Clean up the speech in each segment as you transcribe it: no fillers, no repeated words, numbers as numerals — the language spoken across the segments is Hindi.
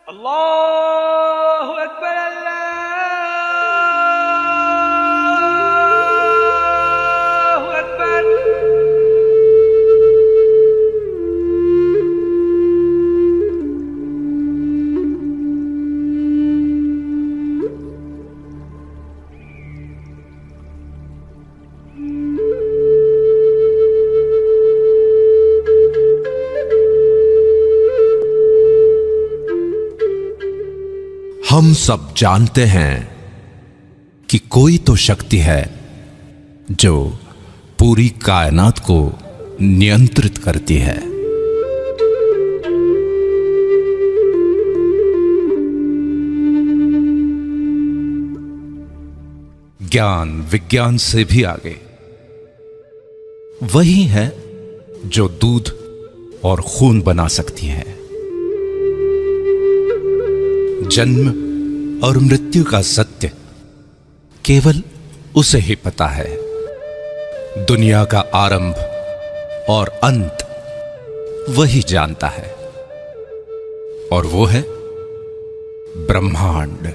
अल्लाहु अकबर, अल्लाहु अकबर। हम सब जानते हैं कि कोई तो शक्ति है जो पूरी कायनात को नियंत्रित करती है। ज्ञान विज्ञान से भी आगे वही है जो दूध और खून बना सकती है। जन्म और मृत्यु का सत्य केवल उसे ही पता है। दुनिया का आरंभ और अंत वही जानता है, और वो है ब्रह्मांड।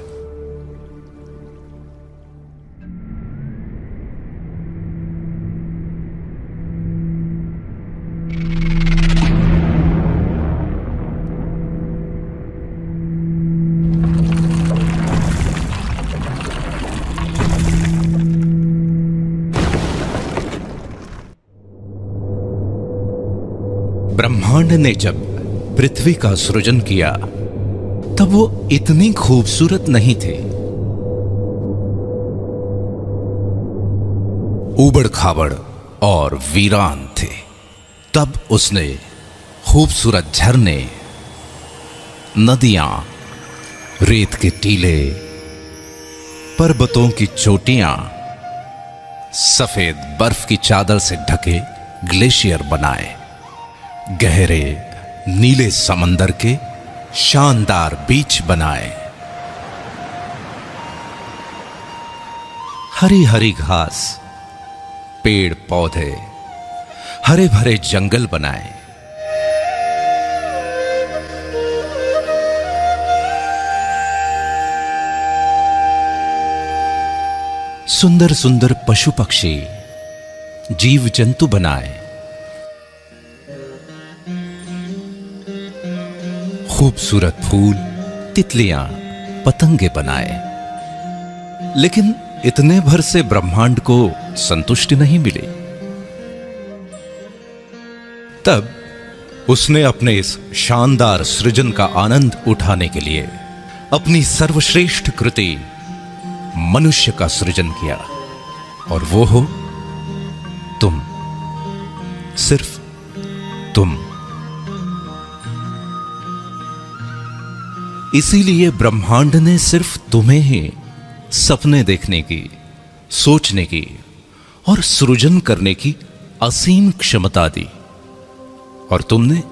ब्रह्मांड ने जब पृथ्वी का सृजन किया तब वो इतनी खूबसूरत नहीं थे। उबड़ खाबड़ और वीरान थे। तब उसने खूबसूरत झरने, नदियां, रेत के टीले, पर्वतों की चोटियां, सफेद बर्फ की चादर से ढके ग्लेशियर बनाए, गहरे नीले समंदर के शानदार बीच बनाए, हरी हरी घास, पेड़ पौधे, हरे भरे जंगल बनाए। सुंदर सुंदर पशु पक्षी, जीव जंतु बनाए। खूबसूरत फूल, तितलियां, पतंगे बनाए। लेकिन इतने भर से ब्रह्मांड को संतुष्टि नहीं मिली। तब उसने अपने इस शानदार सृजन का आनंद उठाने के लिए अपनी सर्वश्रेष्ठ कृति मनुष्य का सृजन किया, और वो हो तुम, सिर्फ तुम। इसीलिए ब्रह्मांड ने सिर्फ तुम्हें ही सपने देखने की, सोचने की और सृजन करने की असीम क्षमता दी, और तुमने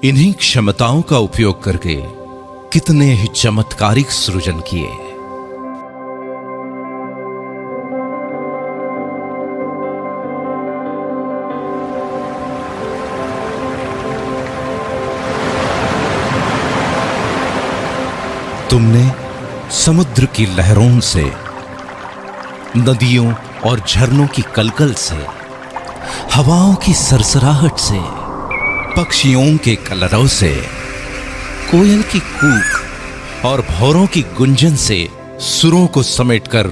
इन्हीं क्षमताओं का उपयोग करके कितने ही चमत्कारिक सृजन किए। तुमने समुद्र की लहरों से, नदियों और झरनों की कलकल से, हवाओं की सरसराहट से, पक्षियों के कलरव से, कोयल की कूक और भौरों की गुंजन से सुरों को समेटकर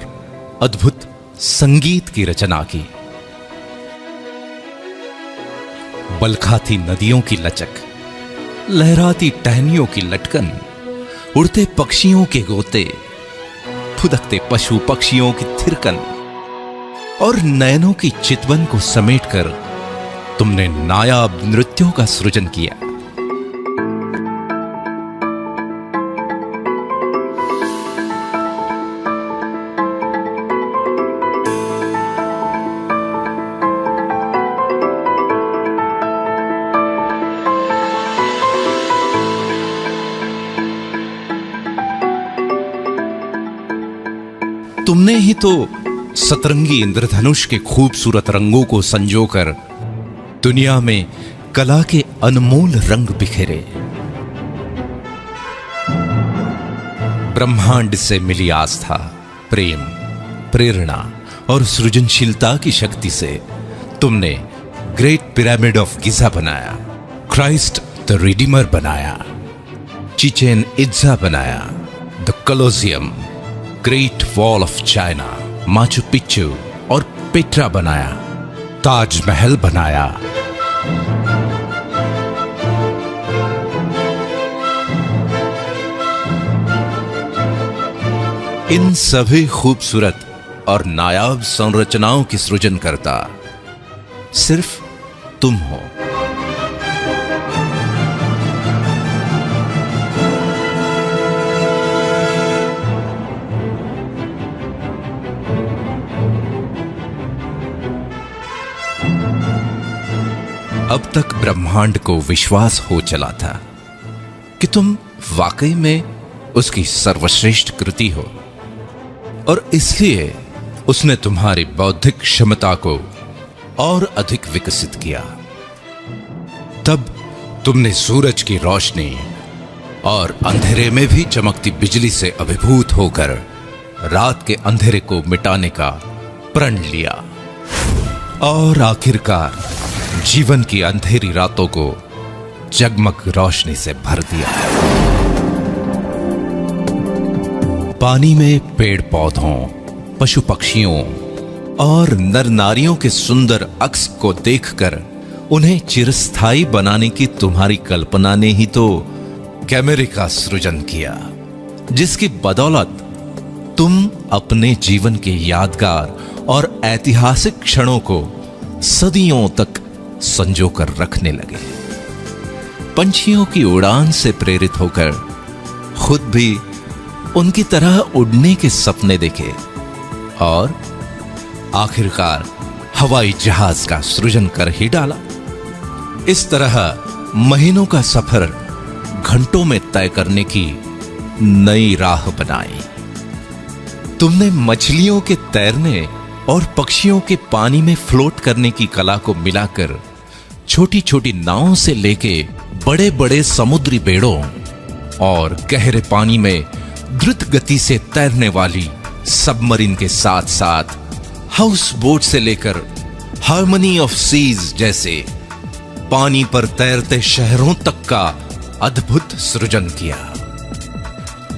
अद्भुत संगीत की रचना की। बलखाती नदियों की लचक, लहराती टहनियों की लटकन, उड़ते पक्षियों के गोते, फुदकते पशु पक्षियों की थिरकन और नयनों की चितवन को समेटकर तुमने नायाब नृत्यों का सृजन किया। तुमने ही तो सतरंगी इंद्रधनुष के खूबसूरत रंगों को संजोकर दुनिया में कला के अनमोल रंग बिखेरे। ब्रह्मांड से मिली आस्था, प्रेम, प्रेरणा और सृजनशीलता की शक्ति से तुमने ग्रेट पिरामिड ऑफ गिजा बनाया, क्राइस्ट द रिडीमर बनाया, चिचेन इत्जा बनाया, the Colosseum, great wall of China, Machu Picchu और पेट्रा बनाया, ताजमहल बनाया। इन सभी खूबसूरत और नायाब संरचनाओं की सृजन करता सिर्फ तुम हो। अब तक ब्रह्मांड को विश्वास हो चला था कि तुम वाकई में उसकी सर्वश्रेष्ठ कृति हो, और इसलिए उसने तुम्हारी बौद्धिक क्षमता को और अधिक विकसित किया। तब तुमने सूरज की रोशनी और अंधेरे में भी चमकती बिजली से अभिभूत होकर रात के अंधेरे को मिटाने का प्रण लिया, और आखिरकार जीवन की अंधेरी रातों को जगमग रोशनी से भर दिया। पानी में पेड़ पौधों, पशु पक्षियों और नर नारियों के सुंदर अक्स को देखकर उन्हें चिरस्थायी बनाने की तुम्हारी कल्पना ने ही तो कैमरे का सृजन किया, जिसकी बदौलत तुम अपने जीवन के यादगार और ऐतिहासिक क्षणों को सदियों तक संजो कर रखने लगे। पंछियों की उड़ान से प्रेरित होकर खुद भी उनकी तरह उड़ने के सपने देखे, और आखिरकार हवाई जहाज का सृजन कर ही डाला। इस तरह महीनों का सफर घंटों में तय करने की नई राह बनाई। तुमने मछलियों के तैरने और पक्षियों के पानी में फ्लोट करने की कला को मिलाकर छोटी छोटी नावों से लेके बड़े बड़े समुद्री बेड़ों और गहरे पानी में द्रुत गति से तैरने वाली सबमरीन के साथ साथ हाउस बोट से लेकर हार्मनी ऑफ सीज जैसे पानी पर तैरते शहरों तक का अद्भुत सृजन किया।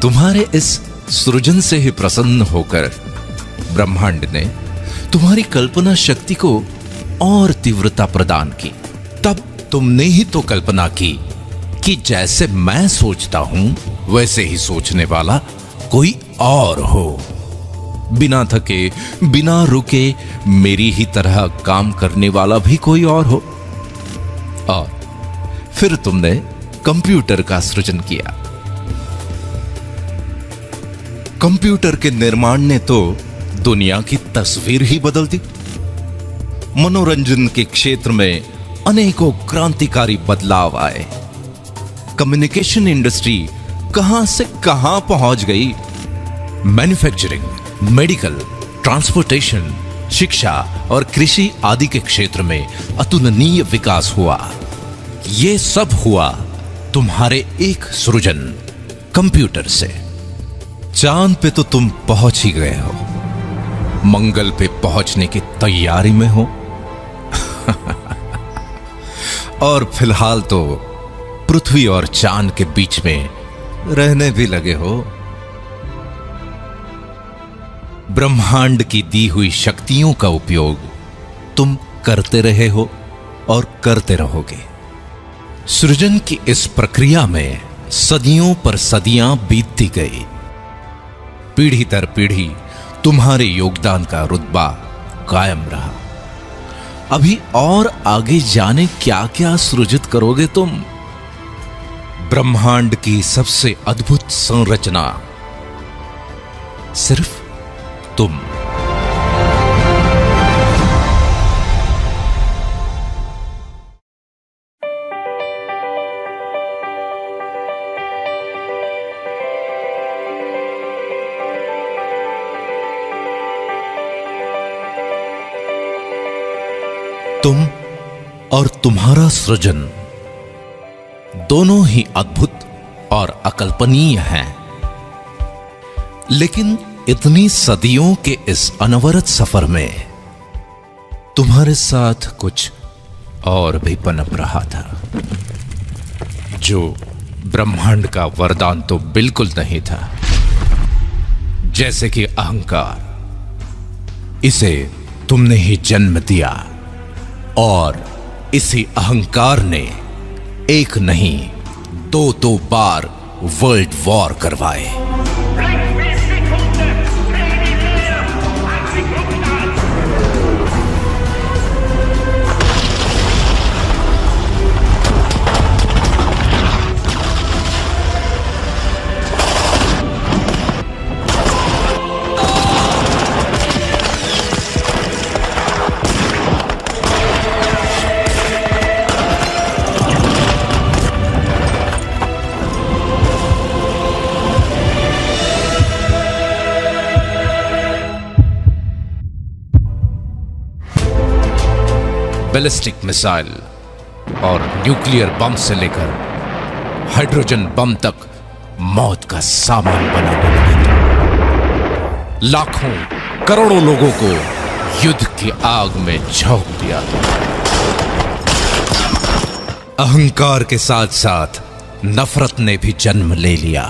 तुम्हारे इस सृजन से ही प्रसन्न होकर ब्रह्मांड ने तुम्हारी कल्पना शक्ति को और तीव्रता प्रदान की। तब तुमने ही तो कल्पना की कि जैसे मैं सोचता हूं वैसे ही सोचने वाला कोई और हो, बिना थके बिना रुके मेरी ही तरह काम करने वाला भी कोई और हो। और फिर तुमने कंप्यूटर का सृजन किया। कंप्यूटर के निर्माण ने तो दुनिया की तस्वीर ही बदल दी। मनोरंजन के क्षेत्र में अनेकों क्रांतिकारी बदलाव आए। कम्युनिकेशन इंडस्ट्री कहां से कहां पहुंच गई। मैन्युफैक्चरिंग, मेडिकल, ट्रांसपोर्टेशन, शिक्षा और कृषि आदि के क्षेत्र में अतुलनीय विकास हुआ। यह सब हुआ तुम्हारे एक सृजन कंप्यूटर से। चांद पे तो तुम पहुंच ही गए हो, मंगल पे पहुंचने की तैयारी में हो और फिलहाल तो पृथ्वी और चांद के बीच में रहने भी लगे हो। ब्रह्मांड की दी हुई शक्तियों का उपयोग तुम करते रहे हो और करते रहोगे। सृजन की इस प्रक्रिया में सदियों पर सदियां बीतती गई। पीढ़ी दर पीढ़ी तुम्हारे योगदान का रुतबा कायम रहा। अभी और आगे जाने क्या क्या सृजित करोगे तुम। ब्रह्मांड की सबसे अद्भुत संरचना सिर्फ तुम। तुम और तुम्हारा सृजन दोनों ही अद्भुत और अकल्पनीय हैं। लेकिन इतनी सदियों के इस अनवरत सफर में तुम्हारे साथ कुछ और भी पनप रहा था, जो ब्रह्मांड का वरदान तो बिल्कुल नहीं था। जैसे कि अहंकार, इसे तुमने ही जन्म दिया और इसी अहंकार ने एक नहीं दो बार वर्ल्ड वॉर करवाए। बैलिस्टिक मिसाइल और न्यूक्लियर बम से लेकर हाइड्रोजन बम तक मौत का सामान बनाने लगे। लाखों करोड़ों लोगों को युद्ध की आग में झोंक दिया। अहंकार के साथ साथ नफरत ने भी जन्म ले लिया।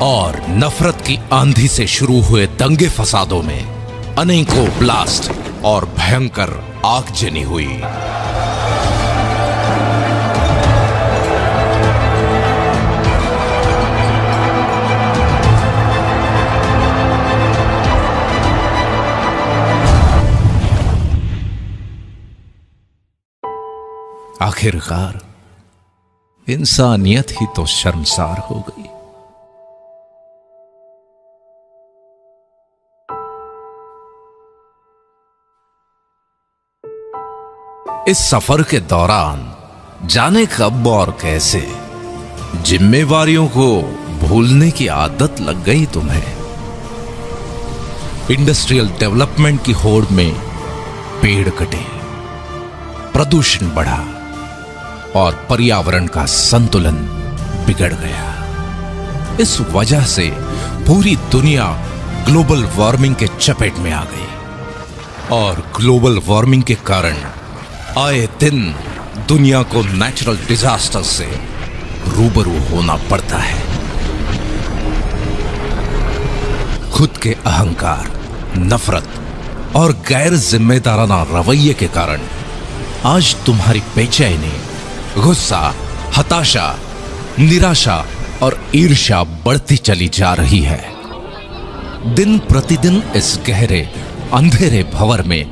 और नफरत की आंधी से शुरू हुए दंगे फसादों में अनेकों ब्लास्ट और भयंकर आगजनी हुई। आखिरकार इंसानियत ही तो शर्मसार हो गई। इस सफर के दौरान जाने कब और कैसे जिम्मेवारियों को भूलने की आदत लग गई तुम्हें। इंडस्ट्रियल डेवलपमेंट की होड़ में पेड़ कटे, प्रदूषण बढ़ा और पर्यावरण का संतुलन बिगड़ गया। इस वजह से पूरी दुनिया ग्लोबल वार्मिंग के चपेट में आ गई और ग्लोबल वार्मिंग के कारण आए दिन दुनिया को नेचुरल डिजास्टर से रूबरू होना पड़ता है। खुद के अहंकार, नफरत और गैर जिम्मेदाराना रवैये के कारण आज तुम्हारी बेचैनी, गुस्सा, हताशा, निराशा और ईर्ष्या बढ़ती चली जा रही है। दिन प्रतिदिन इस गहरे अंधेरे भंवर में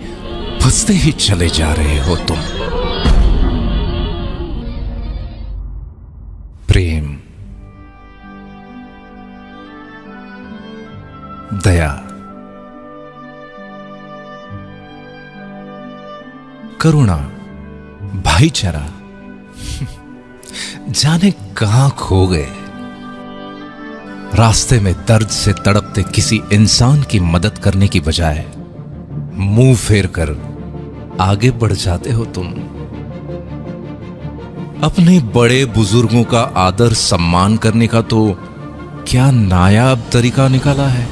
फंसते ही चले जा रहे हो तुम। प्रेम, दया, करुणा, भाईचारा जाने कहां खो गए। रास्ते में दर्द से तड़पते किसी इंसान की मदद करने की बजाय मुंह फेर कर आगे बढ़ जाते हो तुम। अपने बड़े बुजुर्गों का आदर सम्मान करने का तो क्या नायाब तरीका निकाला है।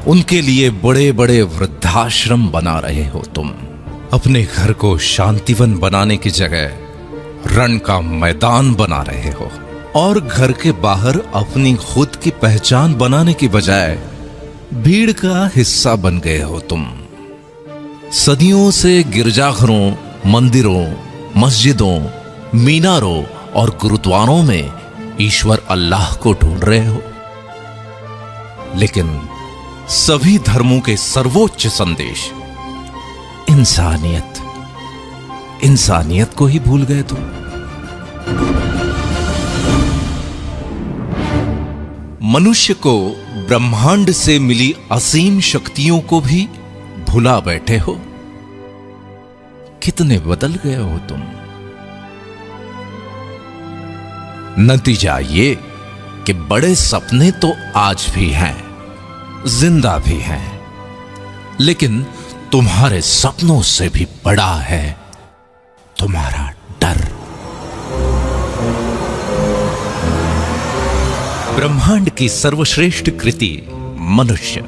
उनके लिए बड़े बड़े वृद्धाश्रम बना रहे हो तुम। अपने घर को शांतिवन बनाने की जगह रण का मैदान बना रहे हो और घर के बाहर अपनी खुद की पहचान बनाने की बजाय भीड़ का हिस्सा बन गए हो तुम। सदियों से गिरजाघरों, मंदिरों, मस्जिदों, मीनारों और गुरुद्वारों में ईश्वर अल्लाह को ढूंढ रहे हो, लेकिन सभी धर्मों के सर्वोच्च संदेश इंसानियत को ही भूल गए तुम। मनुष्य को ब्रह्मांड से मिली असीम शक्तियों को भी भुला बैठे हो। कितने बदल गए हो तुम। नतीजा ये कि बड़े सपने तो आज भी हैं, जिंदा भी हैं, लेकिन तुम्हारे सपनों से भी बड़ा है तुम्हारा डर। ब्रह्मांड की सर्वश्रेष्ठ कृति मनुष्य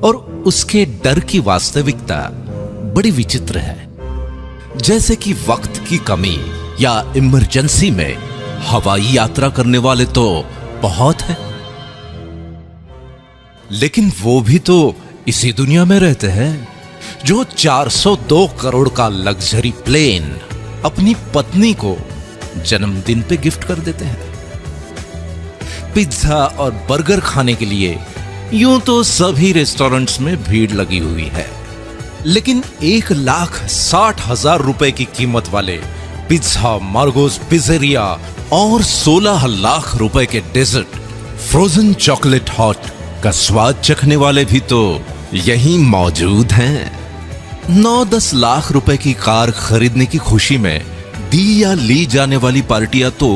और उसके डर की वास्तविकता बड़ी विचित्र है। जैसे कि वक्त की कमी या इमरजेंसी में हवाई यात्रा करने वाले तो बहुत हैं, लेकिन वो भी तो इसी दुनिया में रहते हैं जो 402 करोड़ का लग्जरी प्लेन अपनी पत्नी को जन्मदिन पे गिफ्ट कर देते हैं। पिज्जा और बर्गर खाने के लिए यूं तो सभी रेस्टोरेंट्स में भीड़ लगी हुई है, लेकिन 1,60,000 रुपए की कीमत वाले पिज्जा, मार्गोस पिज़्ज़ेरिया और 16 लाख रुपए के डेजर्ट फ्रोजन चॉकलेट हॉट का स्वाद चखने वाले भी तो यहीं मौजूद हैं। 9-10 लाख रुपए की कार खरीदने की खुशी में दी या ली जाने वाली पार्टियां तो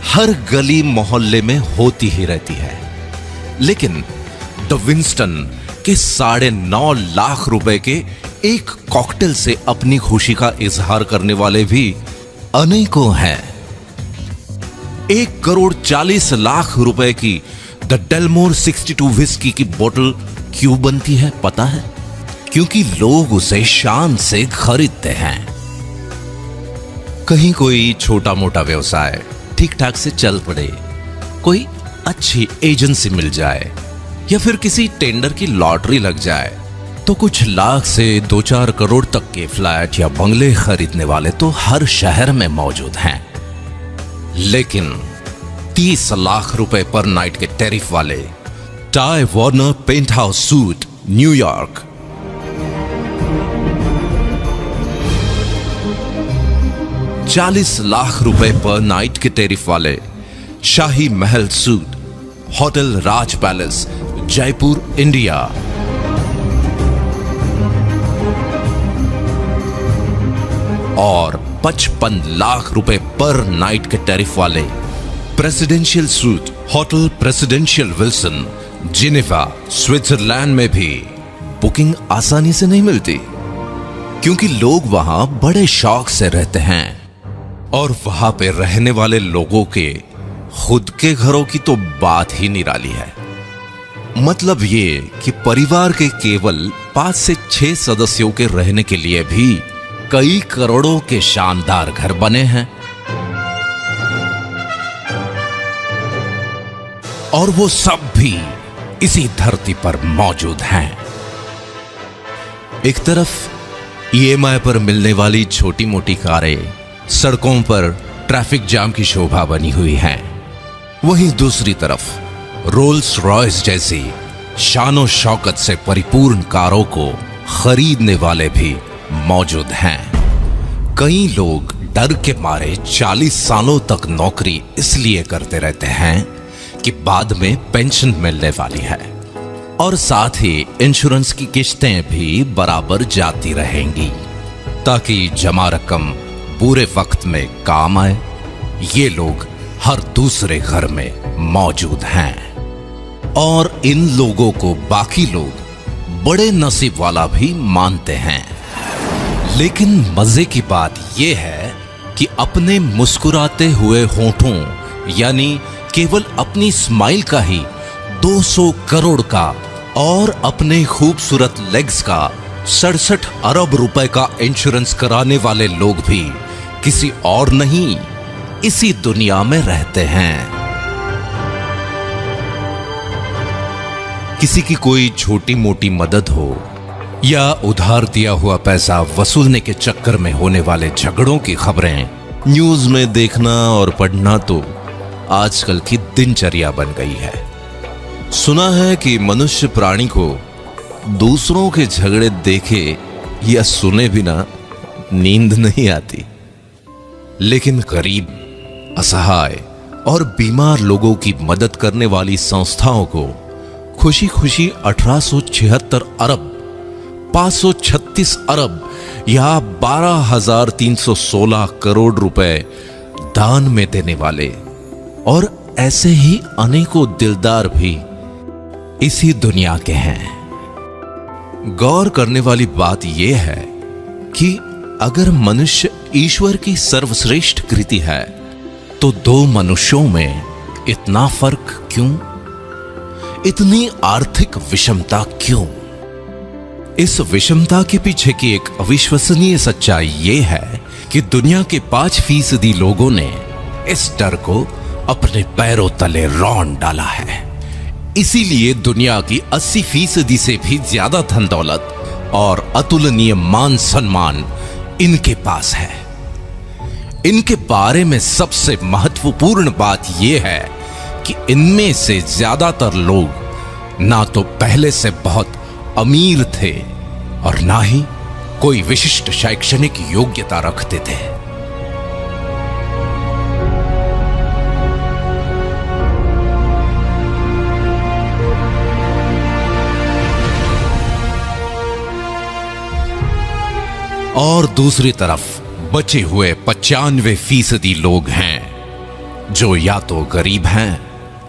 हर गली मोहल्ले में होती ही रहती है, लेकिन द विंस्टन के 9.5 लाख रुपए के एक कॉकटेल से अपनी खुशी का इजहार करने वाले भी अनेकों हैं। 1,40,00,000 रुपए की द डेलमोर 62 विस्की की बोतल क्यों बनती है पता है? क्योंकि लोग उसे शान से खरीदते हैं। कहीं कोई छोटा मोटा व्यवसाय ठीक ठाक से चल पड़े, कोई अच्छी एजेंसी मिल जाए या फिर किसी टेंडर की लॉटरी लग जाए तो कुछ लाख से 2-4 करोड़ तक के फ्लैट या बंगले खरीदने वाले तो हर शहर में मौजूद हैं, लेकिन 30 लाख रुपए पर नाइट के टैरिफ वाले Ty Warner Penthouse Suite New York, 40 lakh रुपए पर नाइट के टैरिफ वाले Shahi Mahal Suite Hotel Raj Palace Jaipur India, और 55 लाख रुपए पर नाइट के टैरिफ वाले Presidential Suite Hotel President Wilson Geneva Switzerland में भी बुकिंग आसानी से नहीं मिलती, क्योंकि लोग वहां बड़े शौक से रहते हैं और वहां पे रहने वाले लोगों के खुद के घरों की तो बात ही निराली है। मतलब ये कि परिवार के केवल 5 से 6 सदस्यों के रहने के लिए भी कई करोड़ों के शानदार घर बने हैं, और वो सब भी इसी धरती पर मौजूद हैं। एक तरफ ईएमआई पर मिलने वाली छोटी मोटी कारें सड़कों पर ट्रैफिक जाम की शोभा बनी हुई हैं, वहीं दूसरी तरफ रोल्स रॉयस जैसी शानो शौकत से परिपूर्ण कारों को खरीदने वाले भी मौजूद हैं। कई लोग डर के मारे 40 सालों तक नौकरी इसलिए करते रहते हैं कि बाद में पेंशन मिलने वाली है, और साथ ही इंश्योरेंस की किश्तें भी बराबर जाती रहेंगी ताकि जमा रकम बुरे वक्त में काम आए। ये लोग हर दूसरे घर में मौजूद हैं, और इन लोगों को बाकी लोग बड़े नसीब वाला भी मानते हैं। लेकिन मजे की बात यह है कि अपने मुस्कुराते हुए होठों यानी केवल अपनी स्माइल का ही 200 करोड़ का और अपने खूबसूरत लेग्स का 67 अरब रुपए का इंश्योरेंस कराने वाले लोग भी किसी और नहीं, इसी दुनिया में रहते हैं। किसी की कोई छोटी मोटी मदद हो या उधार दिया हुआ पैसा वसूलने के चक्कर में होने वाले झगड़ों की खबरें न्यूज में देखना और पढ़ना तो आजकल की दिनचर्या बन गई है। सुना है कि मनुष्य प्राणी को दूसरों के झगड़े देखे या सुने बिना नींद नहीं आती, लेकिन गरीब, असहाय और बीमार लोगों की मदद करने वाली संस्थाओं को खुशी खुशी 1876 अरब 536 अरब या 12,316 करोड़ रुपए दान में देने वाले और ऐसे ही अनेकों दिलदार भी इसी दुनिया के हैं। गौर करने वाली बात यह है कि अगर मनुष्य ईश्वर की सर्वश्रेष्ठ कृति है तो दो मनुष्यों में इतना फर्क क्यों? इतनी आर्थिक विषमता क्यों? इस विषमता के पीछे की एक अविश्वसनीय सच्चाई यह है कि दुनिया के 5% लोगों ने इस डर को अपने पैरों तले रौंद डाला है। इसीलिए दुनिया की 80% से भी ज्यादा धन दौलत और अतुलनीय मान सम्मान इनके पास है। इनके बारे में सबसे महत्वपूर्ण बात यह है कि इनमें से ज्यादातर लोग ना तो पहले से बहुत अमीर थे और ना ही कोई विशिष्ट शैक्षणिक योग्यता रखते थे। और दूसरी तरफ बचे हुए 95% लोग हैं जो या तो गरीब हैं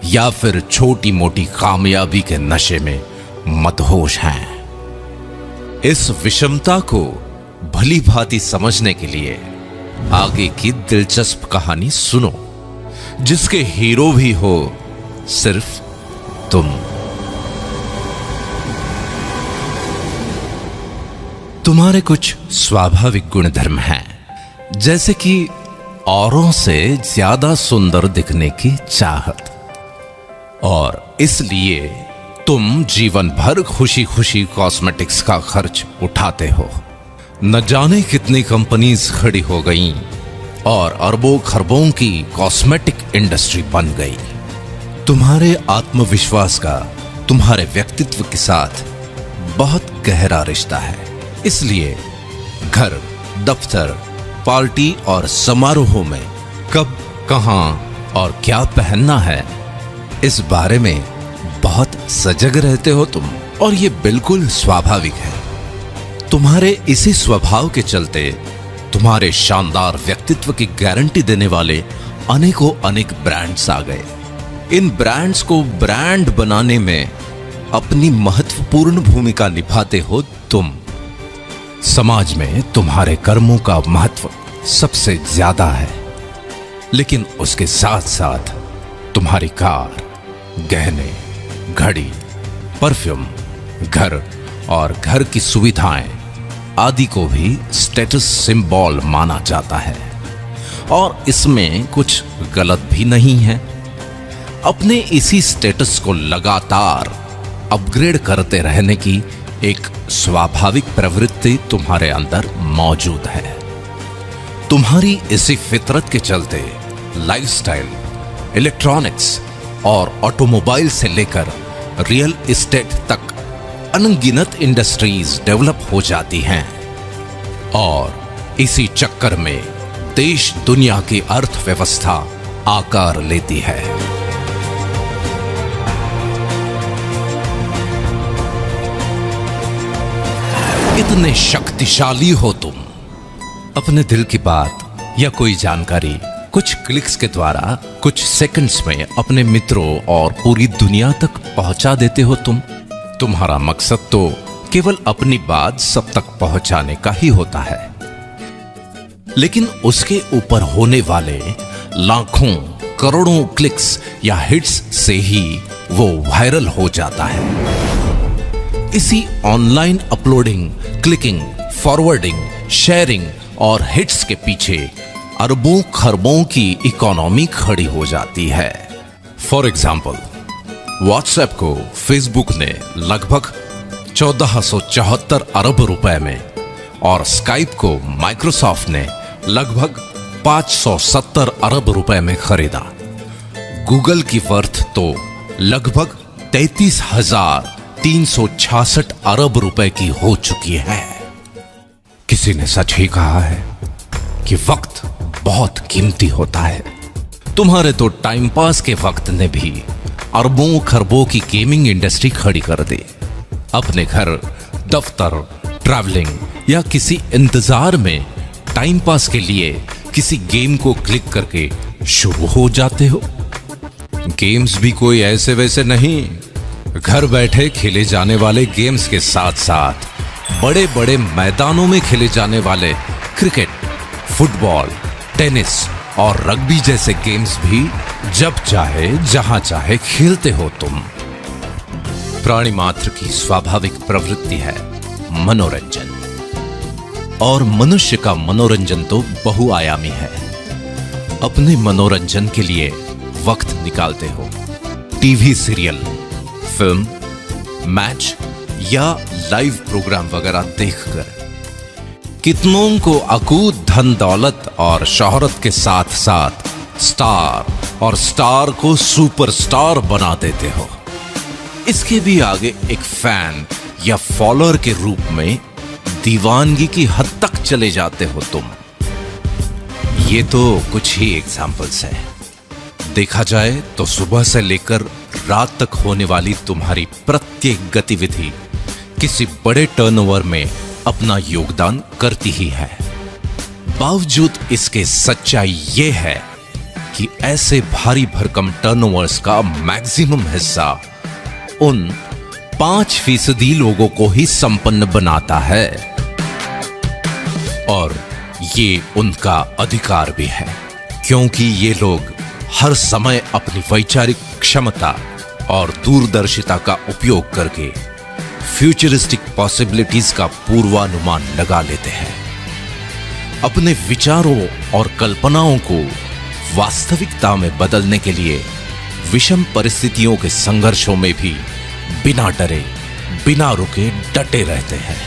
या फिर छोटी मोटी कामयाबी के नशे में मदहोश हैं। इस विषमता को भली भांति समझने के लिए आगे की दिलचस्प कहानी सुनो, जिसके हीरो भी हो सिर्फ तुम। तुम्हारे कुछ स्वाभाविक गुणधर्म हैं, जैसे कि औरों से ज्यादा सुंदर दिखने की चाहत, और इसलिए तुम जीवन भर खुशी खुशी कॉस्मेटिक्स का खर्च उठाते हो। न जाने कितनी कंपनीज खड़ी हो गईं और अरबों खरबों की कॉस्मेटिक इंडस्ट्री बन गई। तुम्हारे आत्मविश्वास का तुम्हारे व्यक्तित्व के साथ बहुत गहरा रिश्ता है। इसलिए घर, दफ्तर, पार्टी और समारोहों में कब, कहां और क्या पहनना है, इस बारे में बहुत सजग रहते हो तुम, और ये बिल्कुल स्वाभाविक है। तुम्हारे इसी स्वभाव के चलते तुम्हारे शानदार व्यक्तित्व की गारंटी देने वाले अनेकों अनेक ब्रांड्स आ गए। इन ब्रांड्स को ब्रांड बनाने में अपनी महत्वपूर्ण भूमिका निभाते हो तुम। समाज में तुम्हारे कर्मों का महत्व सबसे ज्यादा है, लेकिन उसके साथ साथ तुम्हारी कार, गहने, घड़ी, परफ्यूम, घर और घर की सुविधाएं आदि को भी स्टेटस सिंबल माना जाता है, और इसमें कुछ गलत भी नहीं है। अपने इसी स्टेटस को लगातार अपग्रेड करते रहने की एक स्वाभाविक प्रवृत्ति तुम्हारे अंदर मौजूद है। तुम्हारी इसी फितरत के चलते लाइफस्टाइल, इलेक्ट्रॉनिक्स और ऑटोमोबाइल से लेकर रियल एस्टेट तक अनगिनत इंडस्ट्रीज डेवलप हो जाती हैं, और इसी चक्कर में देश दुनिया की अर्थव्यवस्था आकार लेती है। इतने शक्तिशाली हो तुम। अपने दिल की बात या कोई जानकारी कुछ क्लिक्स के द्वारा कुछ सेकंड्स में अपने मित्रों और पूरी दुनिया तक पहुंचा देते हो तुम। तुम्हारा मकसद तो केवल अपनी बात सब तक पहुंचाने का ही होता है, लेकिन उसके ऊपर होने वाले लाखों करोड़ों क्लिक्स या हिट्स से ही वो वायरल हो जाता है। इसी online uploading, clicking, forwarding, sharing और हिट्स के पीछे अरबों खरबों की इकोनॉमी खड़ी हो जाती है। फॉर एग्जाम्पल, व्हाट्सएप को फेसबुक ने लगभग 1474 अरब रुपए में, और स्काइप को माइक्रोसॉफ्ट ने लगभग 570 अरब रुपए में खरीदा। गूगल की वर्थ तो लगभग 33,366 अरब रुपए की हो चुकी है। किसी ने सच ही कहा है कि वक्त बहुत कीमती होता है। तुम्हारे तो टाइम पास के वक्त ने भी अरबों खरबों की गेमिंग इंडस्ट्री खड़ी कर दी। अपने घर, दफ्तर, ट्रैवलिंग या किसी इंतजार में टाइम पास के लिए किसी गेम को क्लिक करके शुरू हो जाते हो। गेम्स भी कोई ऐसे वैसे नहीं, घर बैठे खेले जाने वाले गेम्स के साथ साथ बड़े बड़े मैदानों में खेले जाने वाले क्रिकेट, फुटबॉल, टेनिस और रग्बी जैसे गेम्स भी जब चाहे जहां चाहे खेलते हो तुम। प्राणी मात्र की स्वाभाविक प्रवृत्ति है मनोरंजन, और मनुष्य का मनोरंजन तो बहुआयामी है। अपने मनोरंजन के लिए वक्त निकालते हो टीवी सीरियल, फिल्म, मैच या लाइव प्रोग्राम वगैरह देखकर। कितनों को अकूत धन दौलत और शोहरत के साथ साथ स्टार, और स्टार को सुपरस्टार बना देते हो। इसके भी आगे एक फैन या फॉलोअर के रूप में दीवानगी की हद तक चले जाते हो तुम। ये तो कुछ ही एग्जाम्पल्स है। देखा जाए तो सुबह से लेकर रात तक होने वाली तुम्हारी प्रत्येक गतिविधि किसी बड़े टर्नओवर में अपना योगदान करती ही है। बावजूद इसके सच्चाई ये है कि ऐसे भारी भरकम टर्नओवर्स का मैक्सिमम हिस्सा उन 5% लोगों को ही संपन्न बनाता है, और ये उनका अधिकार भी है, क्योंकि ये लोग हर समय अपनी वैचारिक क्षमता और दूरदर्शिता का उपयोग करके फ्यूचरिस्टिक पॉसिबिलिटीज का पूर्वानुमान लगा लेते हैं। अपने विचारों और कल्पनाओं को वास्तविकता में बदलने के लिए विषम परिस्थितियों के संघर्षों में भी बिना डरे, बिना रुके डटे रहते हैं।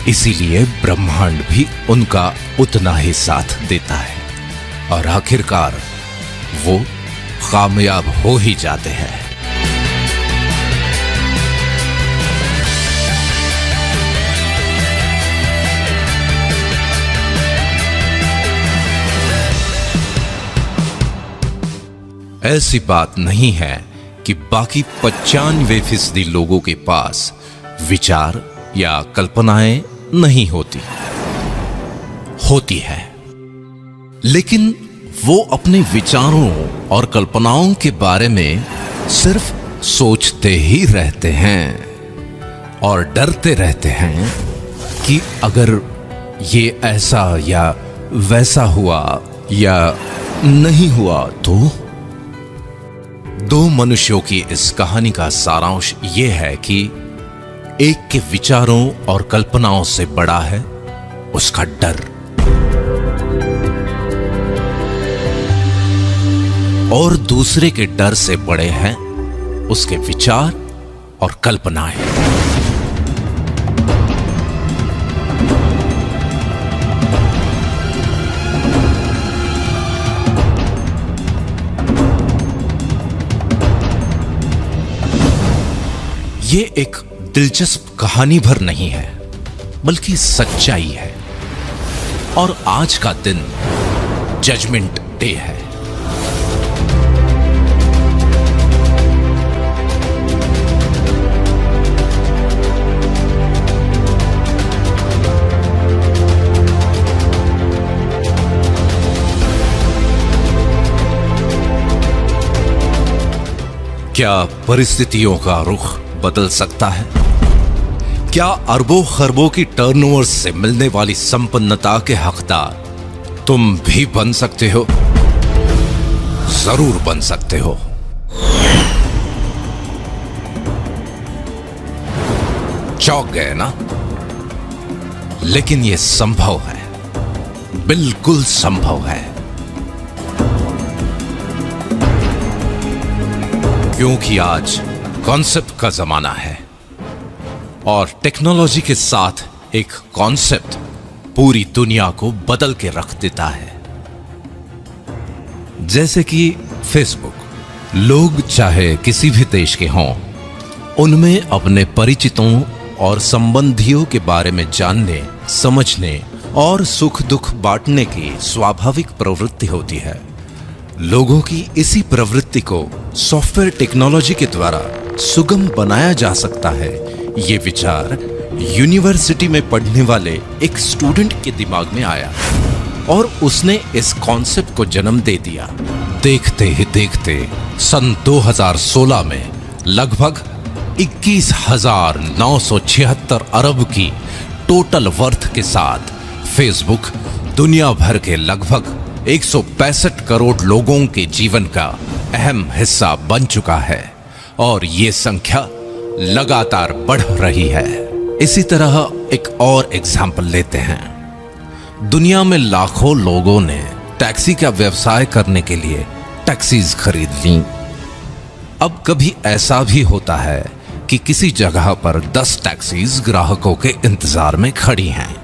इसीलिए ब्रह्मांड भी उनका उतना ही साथ देता है, और आखिरकार वो कामयाब हो ही जाते हैं। ऐसी बात नहीं है कि बाकी 95% लोगों के पास विचार या कल्पनाएं नहीं होती है, लेकिन वो अपने विचारों और कल्पनाओं के बारे में सिर्फ सोचते ही रहते हैं और डरते रहते हैं कि अगर ये ऐसा या वैसा हुआ या नहीं हुआ तो। दो मनुष्यों की इस कहानी का सारांश ये है कि एक के विचारों और कल्पनाओं से बड़ा है उसका डर, और दूसरे के डर से बड़े हैं उसके विचार और कल्पनाएं। ये एक दिलचस्प कहानी भर नहीं है, बल्कि सच्चाई है। और आज का दिन जजमेंट डे है। क्या परिस्थितियों का रुख बदल सकता है? क्या अरबों खरबों की टर्नओवर से मिलने वाली संपन्नता के हकदार तुम भी बन सकते हो? जरूर बन सकते हो। चौंक गए ना? लेकिन यह संभव है, बिल्कुल संभव है, क्योंकि आज कॉन्सेप्ट का जमाना है, और टेक्नोलॉजी के साथ एक कॉन्सेप्ट पूरी दुनिया को बदल के रख देता है। जैसे कि फेसबुक। लोग चाहे किसी भी देश के हों, उनमें अपने परिचितों और संबंधियों के बारे में जानने, समझने और सुख दुख बांटने की स्वाभाविक प्रवृत्ति होती है। लोगों की इसी प्रवृत्ति को सॉफ्टवेयर टेक्नोलॉजी के द्वारा सुगम बनाया जा सकता है, ये विचार यूनिवर्सिटी में पढ़ने वाले एक स्टूडेंट के दिमाग में आया और उसने इस कॉन्सेप्ट को जन्म दे दिया। देखते ही देखते सन 2016 में लगभग 21,976 अरब की टोटल वर्थ के साथ फेसबुक दुनिया भर के लगभग 165 करोड़ लोगों के जीवन का अहम हिस्सा बन चुका है और ये संख्या लगातार बढ़ रही है। इसी तरह एक और एग्जाम्पल लेते हैं। दुनिया में लाखों लोगों ने टैक्सी का व्यवसाय करने के लिए टैक्सीज खरीद ली। अब कभी ऐसा भी होता है कि किसी जगह पर 10 टैक्सीज ग्राहकों के इंतजार में खड़ी हैं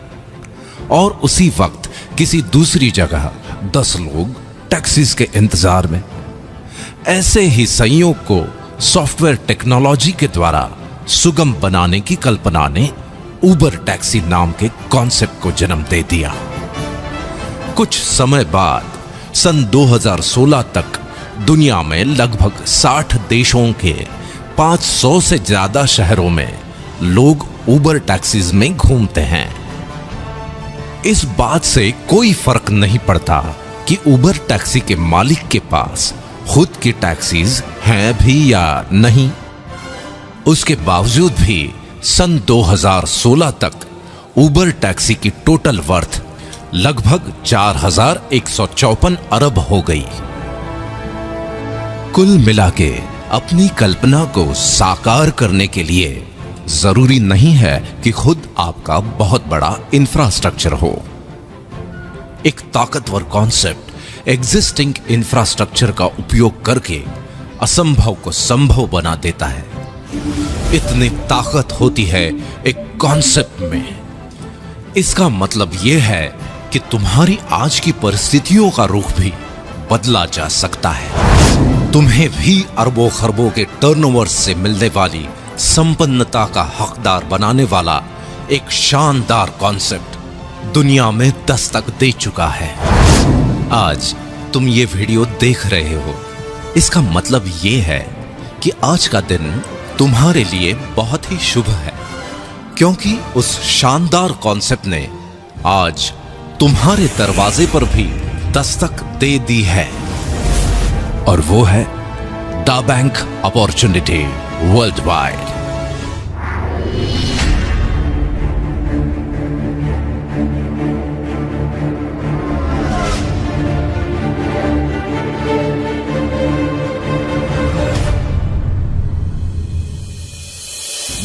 और उसी वक्त किसी दूसरी जगह 10 लोग टैक्सीज के इंतजार में। ऐसे ही संयोग को सॉफ्टवेयर टेक्नोलॉजी के द्वारा सुगम बनाने की कल्पना ने उबर टैक्सी नाम के कॉन्सेप्ट को जन्म दे दिया। कुछ समय बाद सन 2016 तक दुनिया में लगभग 60 देशों के 500 से ज्यादा शहरों में लोग उबर टैक्सीज में घूमते हैं। इस बात से कोई फर्क नहीं पड़ता कि उबर टैक्सी के मालिक के पास खुद की टैक्सीज हैं भी या नहीं। उसके बावजूद भी सन 2016 तक उबर टैक्सी की टोटल वर्थ लगभग 4,154 अरब हो गई। कुल मिलाके अपनी कल्पना को साकार करने के लिए जरूरी नहीं है कि खुद आपका बहुत बड़ा इंफ्रास्ट्रक्चर हो। एक ताकतवर कॉन्सेप्ट एग्जिस्टिंग इंफ्रास्ट्रक्चर का उपयोग करके असंभव को संभव बना देता है। इतनी ताकत होती है एक कॉन्सेप्ट में। इसका मतलब यह है कि तुम्हारी आज की परिस्थितियों का रुख भी बदला जा सकता है। तुम्हें भी अरबों खरबों के टर्नओवर से मिलने वाली संपन्नता का हकदार बनाने वाला एक शानदार कॉन्सेप्ट दुनिया में दस्तक दे चुका है। आज तुम ये वीडियो देख रहे हो, इसका मतलब ये है कि आज का दिन तुम्हारे लिए बहुत ही शुभ है, क्योंकि उस शानदार कॉन्सेप्ट ने आज तुम्हारे दरवाजे पर भी दस्तक दे दी है और वो है दा बैंक अपॉर्चुनिटी वर्ल्ड वाइड।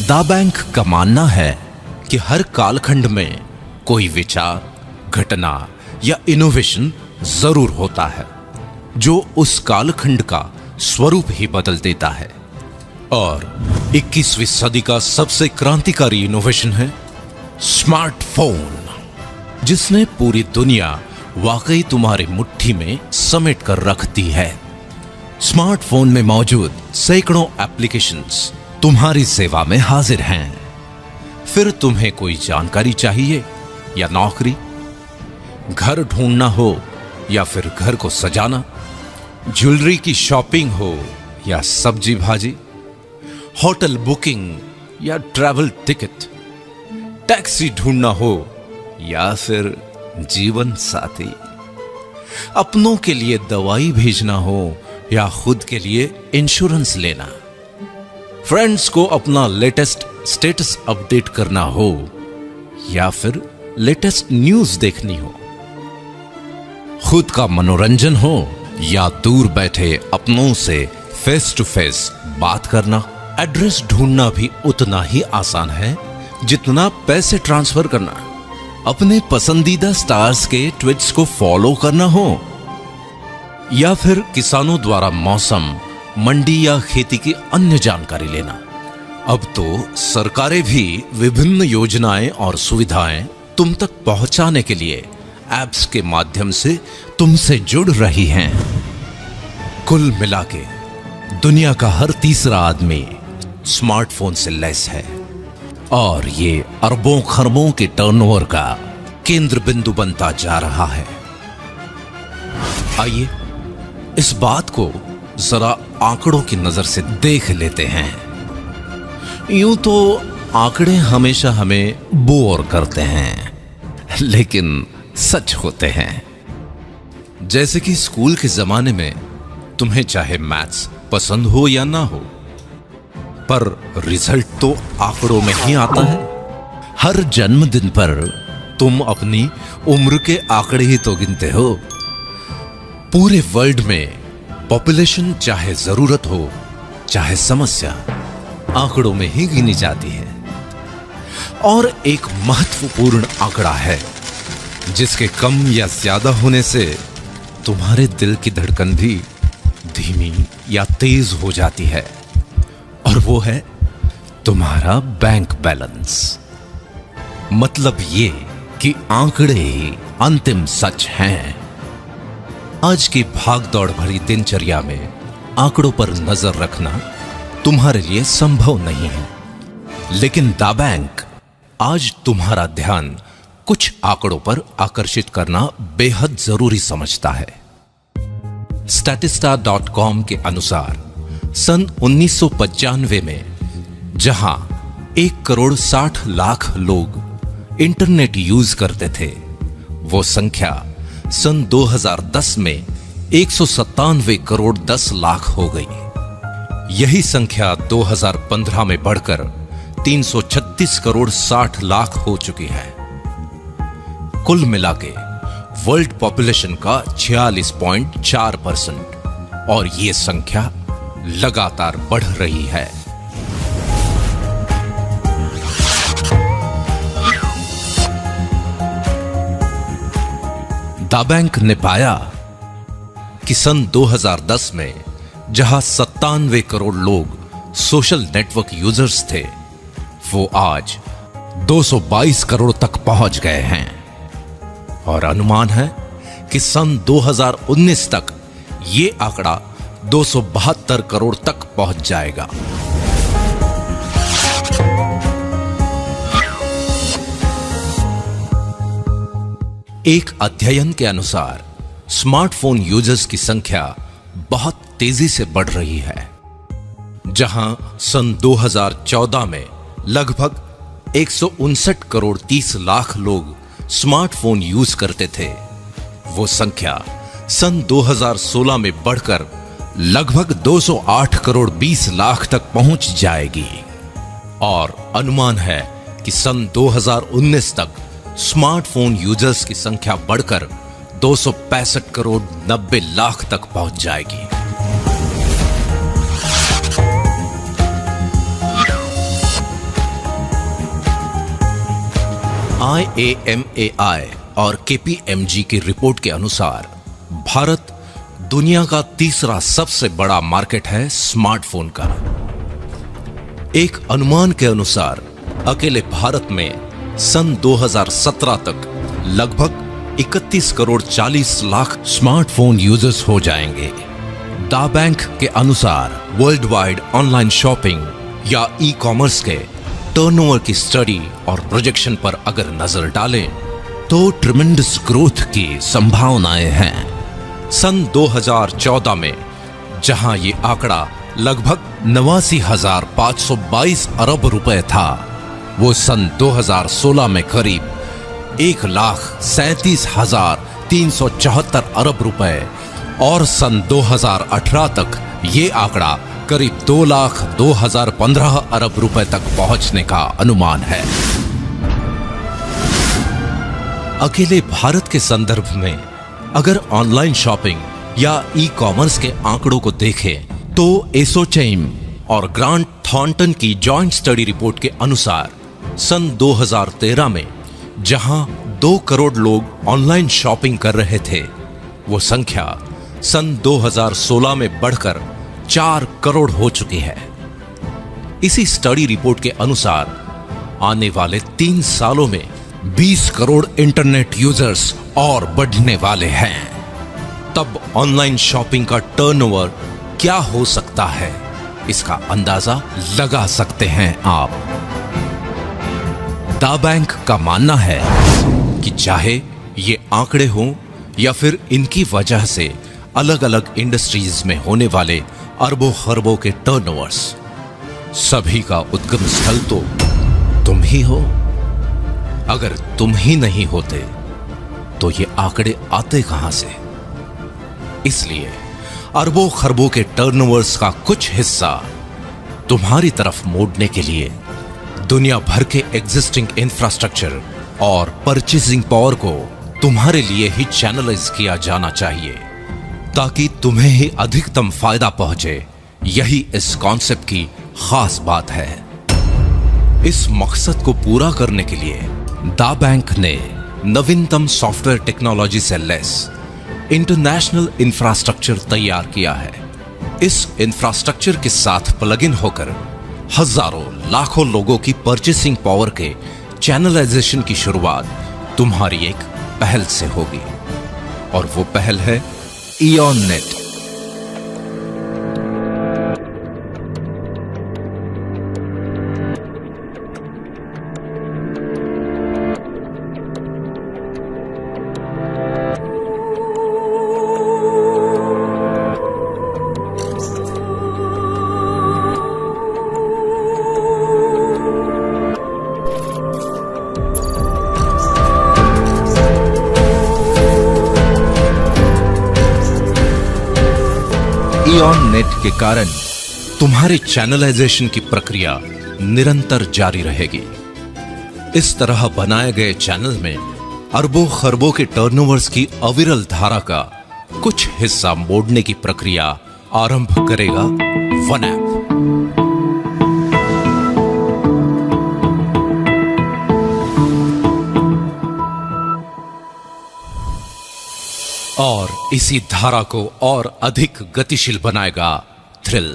दा बैंक का मानना है कि हर कालखंड में कोई विचार, घटना या इनोवेशन जरूर होता है जो उस कालखंड का स्वरूप ही बदल देता है। और 21वीं सदी का सबसे क्रांतिकारी इनोवेशन है स्मार्टफोन, जिसने पूरी दुनिया वाकई तुम्हारी मुट्ठी में समेट कर रख दी है। स्मार्टफोन में मौजूद सैकड़ों एप्लीकेशंस तुम्हारी सेवा में हाजिर हैं। फिर तुम्हें कोई जानकारी चाहिए या नौकरी, घर ढूंढना हो या फिर घर को सजाना, ज्वेलरी की शॉपिंग हो या सब्जी भाजी, होटल बुकिंग या ट्रैवल टिकट, टैक्सी ढूंढना हो या फिर जीवन साथी, अपनों के लिए दवाई भेजना हो या खुद के लिए इंश्योरेंस लेना, फ्रेंड्स को अपना लेटेस्ट स्टेटस अपडेट करना हो या फिर लेटेस्ट न्यूज देखनी हो, खुद का मनोरंजन हो या दूर बैठे अपनों से फेस टू फेस बात करना, एड्रेस ढूंढना भी उतना ही आसान है जितना पैसे ट्रांसफर करना, अपने पसंदीदा स्टार्स के ट्वीट्स को फॉलो करना हो या फिर किसानों द्वारा मौसम, मंडी या खेती की अन्य जानकारी लेना। अब तो सरकारें भी विभिन्न योजनाएं और सुविधाएं तुम तक पहुंचाने के लिए ऐप्स के माध्यम से तुमसे जुड़ रही हैं। कुल मिलाके दुनिया का हर तीसरा आदमी स्मार्टफोन से लैस है और ये अरबों खरबों के टर्नओवर का केंद्र बिंदु बनता जा रहा है। आइए इस बात को जरा आंकड़ों की नजर से देख लेते हैं। यूं तो आंकड़े हमेशा हमें बोर करते हैं, लेकिन सच होते हैं। जैसे कि स्कूल के जमाने में तुम्हें चाहे मैथ्स पसंद हो या ना हो, पर रिजल्ट तो आंकड़ों में ही आता है। हर जन्मदिन पर तुम अपनी उम्र के आंकड़े ही तो गिनते हो। पूरे वर्ल्ड में पॉपुलेशन चाहे जरूरत हो चाहे समस्या, आंकड़ों में ही गिनी जाती है। और एक महत्वपूर्ण आंकड़ा है जिसके कम या ज्यादा होने से तुम्हारे दिल की धड़कन भी धीमी या तेज हो जाती है, और वो है तुम्हारा बैंक बैलेंस। मतलब ये कि आंकड़े ही अंतिम सच हैं। आज की भागदौड़ भरी दिनचर्या में आंकड़ों पर नजर रखना तुम्हारे लिए संभव नहीं है, लेकिन द बैंक आज तुम्हारा ध्यान कुछ आंकड़ों पर आकर्षित करना बेहद जरूरी समझता है। statista.com के अनुसार सन 1995 में जहां 1,60,00,000 लोग इंटरनेट यूज करते थे, वो संख्या सन 2010 में 197,10,00,000 हो गई। यही संख्या 2015 में बढ़कर 336,60,00,000 हो चुकी है। कुल मिलाके वर्ल्ड पॉपुलेशन का 46.4%, और ये संख्या लगातार बढ़ रही है। द बैंक ने पाया कि सन 2010 में जहां 97 करोड़ लोग सोशल नेटवर्क यूजर्स थे, वो आज 222 करोड़ तक पहुंच गए हैं, और अनुमान है कि सन 2019 तक ये आंकड़ा 272 करोड़ तक पहुंच जाएगा। एक अध्ययन के अनुसार स्मार्टफोन यूजर्स की संख्या बहुत तेजी से बढ़ रही है। जहां सन 2014 में लगभग 159 करोड़ 30 लाख लोग स्मार्टफोन यूज करते थे, वो संख्या सन 2016 में बढ़कर लगभग 208 करोड़ 20 लाख तक पहुंच जाएगी, और अनुमान है कि सन 2019 तक स्मार्टफोन यूजर्स की संख्या बढ़कर 265 करोड़ 90 लाख तक पहुंच जाएगी। IAMAI और KPMG की रिपोर्ट के अनुसार भारत दुनिया का तीसरा सबसे बड़ा मार्केट है स्मार्टफोन का। एक अनुमान के अनुसार अकेले भारत में सन 2017 तक लगभग 31 करोड़ 40 लाख स्मार्टफोन यूजर्स हो जाएंगे। द बैंक के अनुसार वर्ल्ड वाइड ऑनलाइन शॉपिंग या ई कॉमर्स के टर्नओवर की स्टडी और प्रोजेक्शन पर अगर नजर डालें तो ट्रिमेंडस ग्रोथ की संभावनाएं हैं। सन 2014 में जहां ये आंकड़ा लगभग 89,522 अरब रुपए था, वो सन 2016 में करीब 1,37,374 अरब रुपए, और सन 2018 तक ये आंकड़ा करीब 2,02,015 अरब रुपए तक पहुंचने का अनुमान है। अकेले भारत के संदर्भ में अगर ऑनलाइन शॉपिंग या ई कॉमर्स के आंकड़ों को देखें तो एसोचैम और ग्रांट थॉर्नटन की जॉइंट स्टडी रिपोर्ट के अनुसार सन 2013 में जहां 2 करोड़ लोग ऑनलाइन शॉपिंग कर रहे थे, वो संख्या सन 2016 में बढ़कर 4 करोड़ हो चुकी है। इसी स्टडी रिपोर्ट के अनुसार आने वाले 3 सालों में 20 करोड़ इंटरनेट यूजर्स और बढ़ने वाले हैं। तब ऑनलाइन शॉपिंग का टर्नओवर क्या हो सकता है, इसका अंदाजा लगा सकते हैं आप। द बैंक का मानना है कि चाहे ये आंकड़े हों या फिर इनकी वजह से अलग अलग इंडस्ट्रीज में होने वाले अरबों खरबों के टर्नओवर्स, सभी का उद्गम स्थल तो तुम ही हो। अगर तुम ही नहीं होते तो ये आंकड़े आते कहां से? इसलिए अरबों खरबों के टर्नओवर्स का कुछ हिस्सा तुम्हारी तरफ मोड़ने के लिए दुनिया भर के एग्जिस्टिंग इंफ्रास्ट्रक्चर और परचेसिंग पावर को तुम्हारे लिए ही चैनलाइज किया जाना चाहिए, ताकि तुम्हें ही अधिकतम फायदा पहुंचे। यही इस कॉन्सेप्ट की खास बात है। इस मकसद को पूरा करने के लिए दा बैंक ने नवीनतम सॉफ्टवेयर टेक्नोलॉजी से लेस इंटरनेशनल इंफ्रास्ट्रक्चर तैयार किया है। इस इंफ्रास्ट्रक्चर के साथ प्लग इन होकर हजारों लाखों लोगों की परचेसिंग पावर के चैनलाइजेशन की शुरुआत तुम्हारी एक पहल से होगी, और वो पहल है इयॉन नेट। इयॉन नेट के कारण तुम्हारे चैनलाइजेशन की प्रक्रिया निरंतर जारी रहेगी। इस तरह बनाए गए चैनल में अरबों खरबों के टर्नओवर्स की अविरल धारा का कुछ हिस्सा मोड़ने की प्रक्रिया आरंभ करेगा वन ऐप। और इसी धारा को और अधिक गतिशील बनाएगा थ्रिल।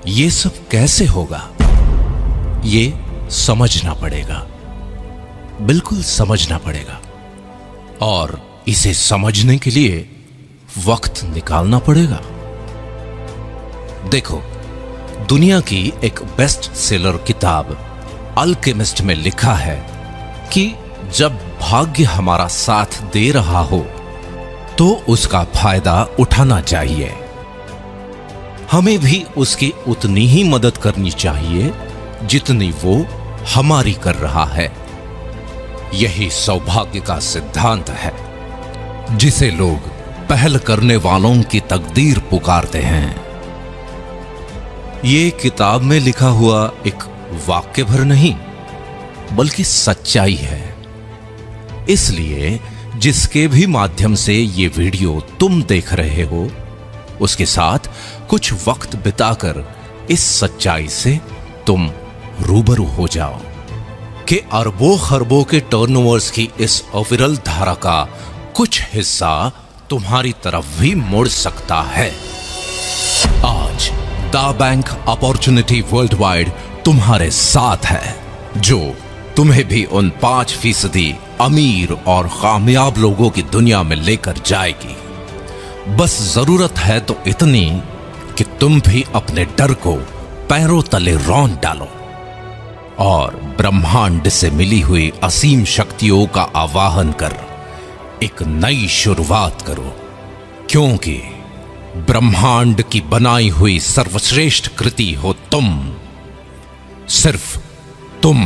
ये सब कैसे होगा, ये समझना पड़ेगा, बिल्कुल समझना पड़ेगा। और इसे समझने के लिए वक्त निकालना पड़ेगा। देखो, दुनिया की एक बेस्ट सेलर किताब अल्केमिस्ट में लिखा है कि जब भाग्य हमारा साथ दे रहा हो तो उसका फायदा उठाना चाहिए। हमें भी उसकी उतनी ही मदद करनी चाहिए जितनी वो हमारी कर रहा है। यही सौभाग्य का सिद्धांत है, जिसे लोग पहल करने वालों की तकदीर पुकारते हैं। ये किताब में लिखा हुआ एक वाक्य भर नहीं, बल्कि सच्चाई है। इसलिए जिसके भी माध्यम से ये वीडियो तुम देख रहे हो, उसके साथ कुछ वक्त बिताकर इस सच्चाई से तुम रूबरू हो जाओ कि अरबों खरबों के टर्नओवर्स की इस अविरल धारा का कुछ हिस्सा तुम्हारी तरफ भी मुड़ सकता है। आज दा बैंक अपॉर्चुनिटी वर्ल्ड वाइड तुम्हारे साथ है, जो तुम्हें भी उन 5% अमीर और कामयाब लोगों की दुनिया में लेकर जाएगी। बस जरूरत है तो इतनी कि तुम भी अपने डर को पैरों तले रौंद डालो और ब्रह्मांड से मिली हुई असीम शक्तियों का आवाहन कर एक नई शुरुआत करो, क्योंकि ब्रह्मांड की बनाई हुई सर्वश्रेष्ठ कृति हो तुम, सिर्फ तुम।